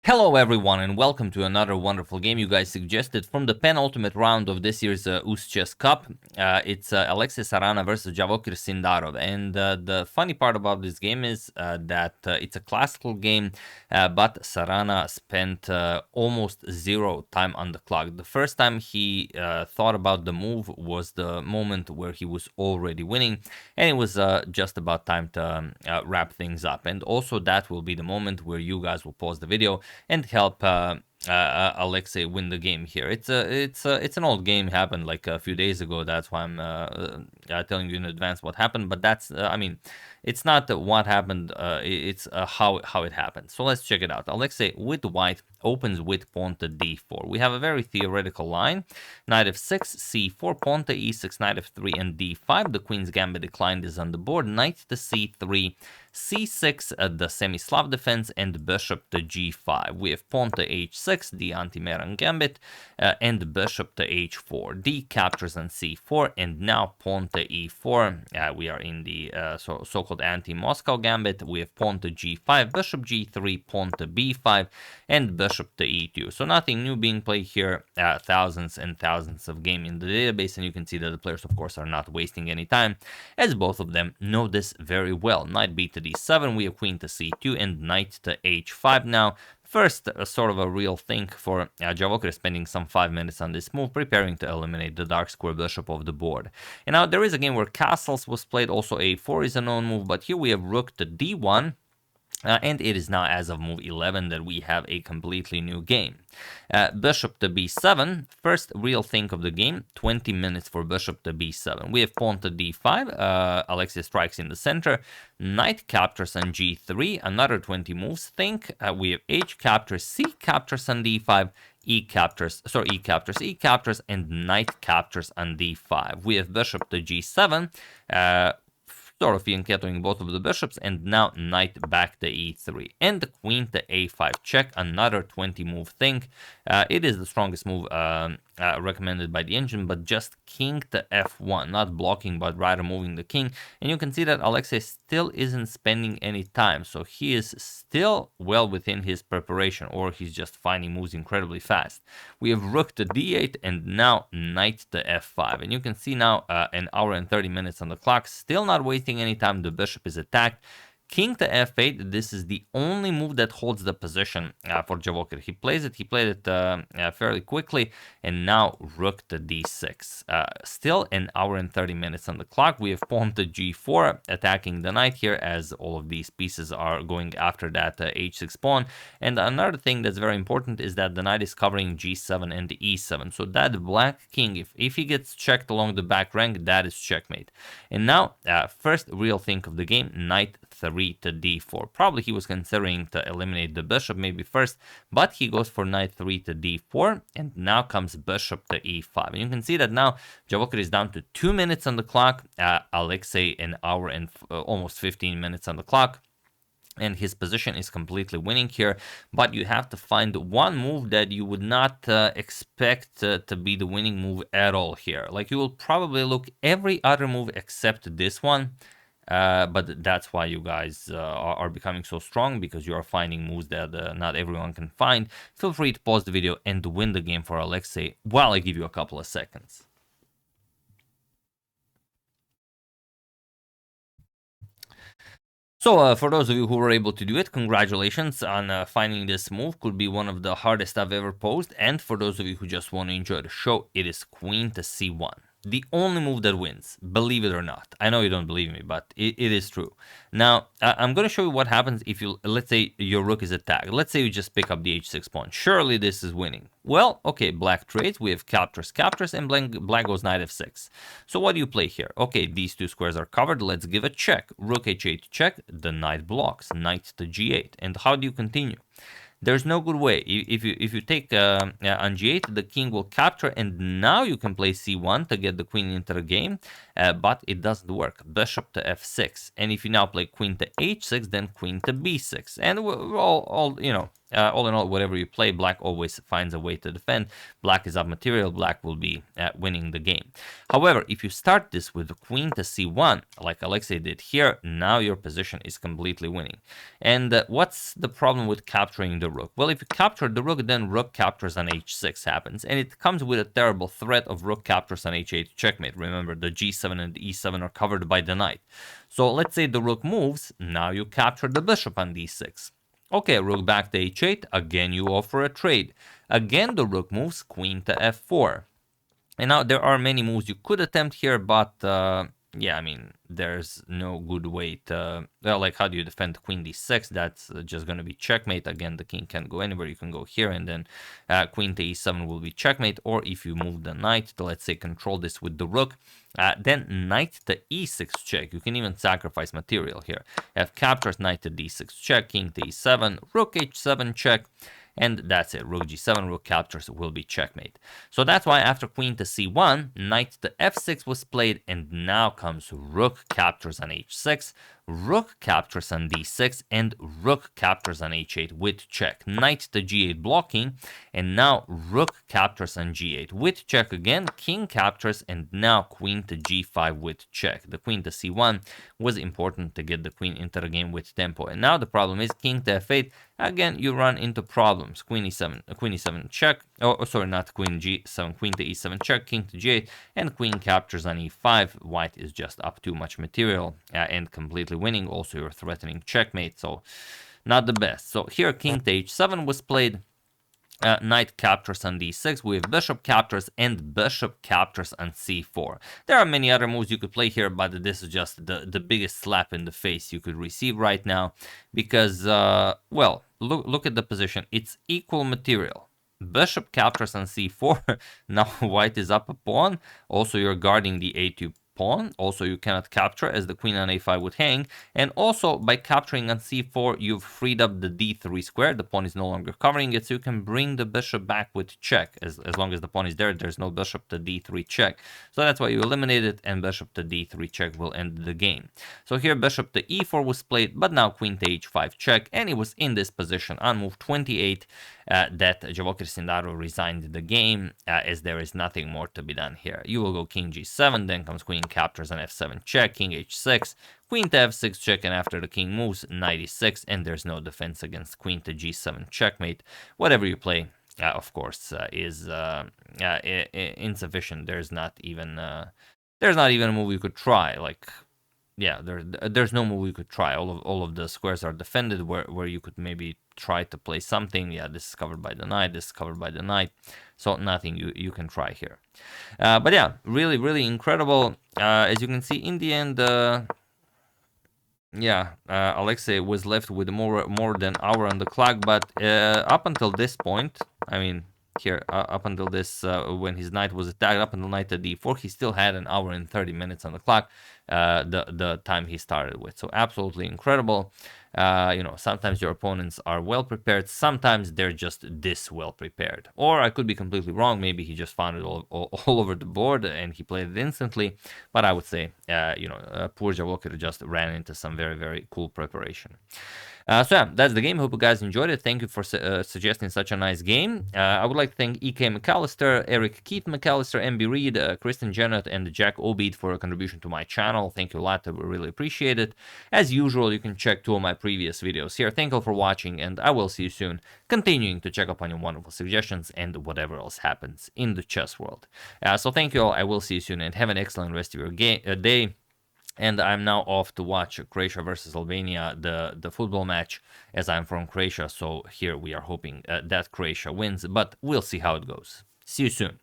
Hello everyone and welcome to another wonderful game you guys suggested from the penultimate round of this year's UzChess Cup. It's Alexey Sarana versus Javokhir Sindarov, and the funny part about this game is that it's a classical game, but Sarana spent almost zero time on the clock. The first time he thought about the move was the moment where he was already winning, and it was just about time to wrap things up. And also that will be the moment where you guys will pause the video and help Alexey win the game here. It's an old game, happened like a few days ago. That's why I'm telling you in advance what happened. But that's I mean, it's not what happened. It's how it happened. So let's check it out. Alexey with white opens with pawn to d4. We have a very theoretical line: knight f6, c4, pawn to e6, knight f3, and d5. The queen's gambit declined is on the board. Knight to c3, c6, the semi-Slav defense, and bishop to g5. We have pawn to h6, the anti-Meran gambit, and bishop to h4. D captures on c4, and now pawn to e4. We are in the so-called anti-Moscow gambit. We have pawn to g5, bishop g3, pawn to b5, and bishop to e2. So nothing new being played here. Thousands and thousands of game in the database, and you can see that the players, of course, are not wasting any time, as both of them know this very well. Knight b to d7, we have queen to c2, and knight to h5 now. First, sort of a real thing for Javokhir, spending some 5 minutes on this move, preparing to eliminate the dark square bishop off the board. And now there is a game where castles was played, also a4 is a known move, but here we have rook to d1. And it is now, as of move 11, that we have a completely new game. Bishop to b7, first real thing of the game, 20 minutes for bishop to b7. We have pawn to d5, Alexey strikes in the center, knight captures on g3, another 20 moves think. We have h captures, c captures on d5, e captures, and knight captures on d5. We have bishop to g7, sort of fianchettoing both of the bishops, and now knight back to e3, and the queen to a5 check, another 20 move thing. It is the strongest move recommended by the engine, but just king to f1, not blocking but rather moving the king. And you can see that Alexey still isn't spending any time, so he is still well within his preparation, or he's just finding moves incredibly fast. We have rook to d8, and now knight to f5, and you can see now an hour and 30 minutes on the clock, still not wasting any time. The bishop is attacked. King to f8, this is the only move that holds the position for Javokhir. He played it fairly quickly, and now rook to d6. Still an hour and 30 minutes on the clock. We have pawn to g4, attacking the knight here, as all of these pieces are going after that h6 pawn. And another thing that's very important is that the knight is covering g7 and e7. So that black king, if he gets checked along the back rank, that is checkmate. And now, first real thing of the game, knight 3 to d4. Probably he was considering to eliminate the bishop maybe first, but he goes for knight 3 to d4, and now comes bishop to e5. And you can see that now Javokhir is down to 2 minutes on the clock, Alexey an hour and almost 15 minutes on the clock. And his position is completely winning here, but you have to find one move that you would not expect to be the winning move at all here. Like, you will probably look every other move except this one. But that's why you guys are becoming so strong, because you are finding moves that not everyone can find. Feel free to pause the video and win the game for Alexey while I give you a couple of seconds. So for those of you who were able to do it, congratulations on finding this move. Could be one of the hardest I've ever posed. And for those of you who just want to enjoy the show, it is queen to c1. The only move that wins, believe it or not. I know you don't believe me, but it is true. Now, I'm going to show you what happens if you, let's say your rook is attacked. Let's say you just pick up the h6 pawn. Surely this is winning. Well, okay, black trades. We have captures, and black goes knight f6. So what do you play here? Okay, these two squares are covered. Let's give a check. Rook h8 check. The knight blocks. Knight to g8. And how do you continue? There's no good way. If you take on g8, the king will capture, and now you can play c1 to get the queen into the game, but it doesn't work. Bishop to f6, and if you now play queen to h6, then queen to b6, and we're all you know, all in all, whatever you play, black always finds a way to defend. Black is up material, black will be winning the game. However, if you start this with queen to c1, like Alexey did here, now your position is completely winning. And what's the problem with capturing the rook? Well, if you capture the rook, then rook captures on h6 happens, and it comes with a terrible threat of rook captures on h8 checkmate. Remember, the g7 and e7 are covered by the knight. So let's say the rook moves, now you capture the bishop on d6. Okay, rook back to h8, again you offer a trade. Again the rook moves, queen to f4. And now there are many moves you could attempt here, but yeah, I mean, there's no good way to, well, like, how do you defend queen d6? That's just going to be checkmate. Again, the king can't go anywhere. You can go here, and then queen to e7 will be checkmate. Or if you move the knight to, let's say, control this with the rook, then knight to e6 check. You can even sacrifice material here. You have captures, knight to d6 check, king to e7, rook h7 check. And that's it. Rook g7, rook captures will be checkmate. So that's why after queen to c1, knight to f6 was played, and now comes rook captures on h6, rook captures on d6, and rook captures on h8 with check. Knight to g8 blocking, and now rook captures on g8 with check again, king captures, and now queen to g5 with check. The queen to c1 was important to get the queen into the game with tempo. And now the problem is king to f8. Again, you run into problems. Queen e7 check. Oh, sorry, not queen g7. Queen to e7 check. King to g8, and queen captures on e5. White is just up too much material and completely winning. Also, you're threatening checkmate, so not the best. So here, king to h7 was played. Knight captures on d6 with bishop captures, and bishop captures on c4. There are many other moves you could play here, but this is just the biggest slap in the face you could receive right now, because, well, look at the position. It's equal material. Bishop captures on c4. Now white is up a pawn. Also, you're guarding the a2 pawn. Also, you cannot capture, as the queen on a5 would hang. And also, by capturing on c4, you've freed up the d3 square. The pawn is no longer covering it, so you can bring the bishop back with check. As long as the pawn is there, there's no bishop to d3 check. So that's why you eliminate it, and bishop to d3 check will end the game. So here, bishop to e4 was played, but now queen to h5 check, and it was in this position on move 28 that Javokhir Sindarov resigned the game, as there is nothing more to be done here. You will go king g7, then comes queen captures on f7 check, king h6, queen to f6 check, and after the king moves, knight e6, and there's no defense against queen to g7 checkmate. Whatever you play, of course, is insufficient. There's not even a move you could try. Like, yeah, there's no move you could try. All of the squares are defended where you could maybe try to play something. Yeah, this is covered by the knight, this is covered by the knight, so nothing you can try here. But yeah, really incredible. As you can see, in the end, Alexey was left with more than an hour on the clock, but up until this point, I mean, here, up until this, when his knight was attacked, up until knight to d4, he still had an hour and 30 minutes on the clock, the time he started with. So absolutely incredible. You know, sometimes your opponents are well prepared, sometimes they're just this well prepared. Or I could be completely wrong. Maybe he just found it all over the board and he played it instantly. But I would say, poor Javokhir just ran into some very cool preparation. So yeah, that's the game. Hope you guys enjoyed it. Thank you for suggesting such a nice game. I would like to thank EK McAllister, Eric Keith McAllister, MB Reed, Kristen Janet, and Jack Obeid for a contribution to my channel. Thank you a lot. I really appreciate it. As usual, you can check 2 of my previous videos here. Thank you for watching, and I will see you soon, continuing to check up on your wonderful suggestions and whatever else happens in the chess world. So thank you all. I will see you soon, and have an excellent rest of your day. And I'm now off to watch Croatia versus Albania, the football match, as I'm from Croatia. So here we are hoping that Croatia wins, but we'll see how it goes. See you soon.